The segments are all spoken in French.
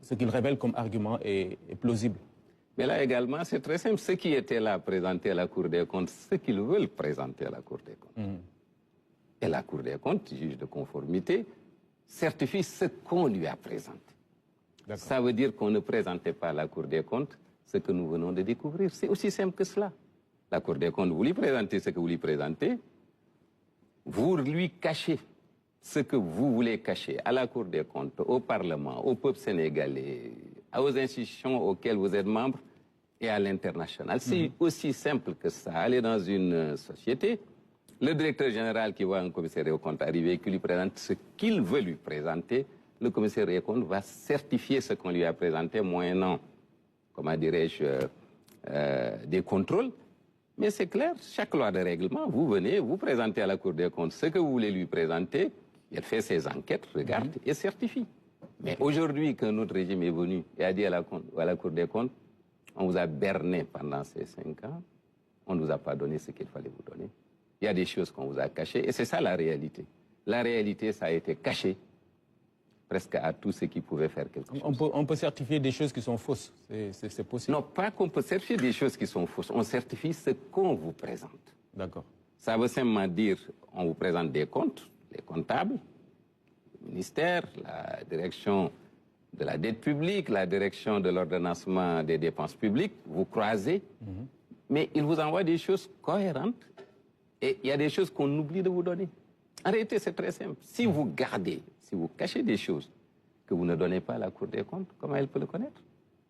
ce qu'il révèle comme argument est plausible. Mais là également, c'est très simple. Ceux qui étaient là présentés à la Cour des comptes, ceux qu'ils veulent présenter à la Cour des comptes. Et la Cour des comptes, juge de conformité, certifie ce qu'on lui a présenté. Ça veut dire qu'on ne présentait pas à la Cour des comptes ce que nous venons de découvrir. C'est aussi simple que cela. La Cour des comptes, vous lui présentez ce que vous lui présentez, vous lui cachez ce que vous voulez cacher à la Cour des comptes, au Parlement, au peuple sénégalais, aux institutions auxquelles vous êtes membre et à l'international. C'est aussi simple que ça. Aller dans une société, le directeur général qui voit un commissaire aux comptes arriver et qui lui présente ce qu'il veut lui présenter, le commissaire aux comptes va certifier ce qu'on lui a présenté, moyennant, comment dirais-je, des contrôles. Mais c'est clair, chaque loi de règlement, vous venez, vous présentez à la Cour des comptes ce que vous voulez lui présenter, elle fait ses enquêtes, regarde et certifie. Mais aujourd'hui, qu'un autre régime est venu et a dit à la Cour des comptes, on vous a berné pendant ces 5 ans, on ne vous a pas donné ce qu'il fallait vous donner. Il y a des choses qu'on vous a cachées et c'est ça la réalité. La réalité, ça a été caché presque à tous ceux qui pouvaient faire quelque chose. On peut certifier des choses qui sont fausses, c'est possible? Non, pas qu'on peut certifier des choses qui sont fausses, on certifie ce qu'on vous présente. D'accord. Ça veut simplement dire, on vous présente des comptes, les comptables, le ministère, la direction de la dette publique, la direction de l'ordonnancement des dépenses publiques, vous croisez, mais ils vous envoient des choses cohérentes et il y a des choses qu'on oublie de vous donner. En réalité, c'est très simple. Si vous gardez, si vous cachez des choses que vous ne donnez pas à la Cour des comptes, comment elle peut le connaître?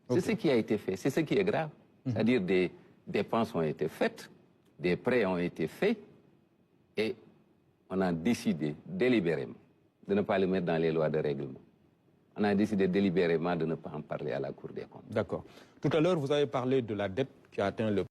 C'est ce qui a été fait, c'est ce qui est grave. C'est-à-dire des dépenses ont été faites, des prêts ont été faits et on a décidé délibérément de ne pas le mettre dans les lois de règlement. On a décidé délibérément de ne pas en parler à la Cour des comptes. D'accord. Tout à l'heure, vous avez parlé de la dette qui a atteint le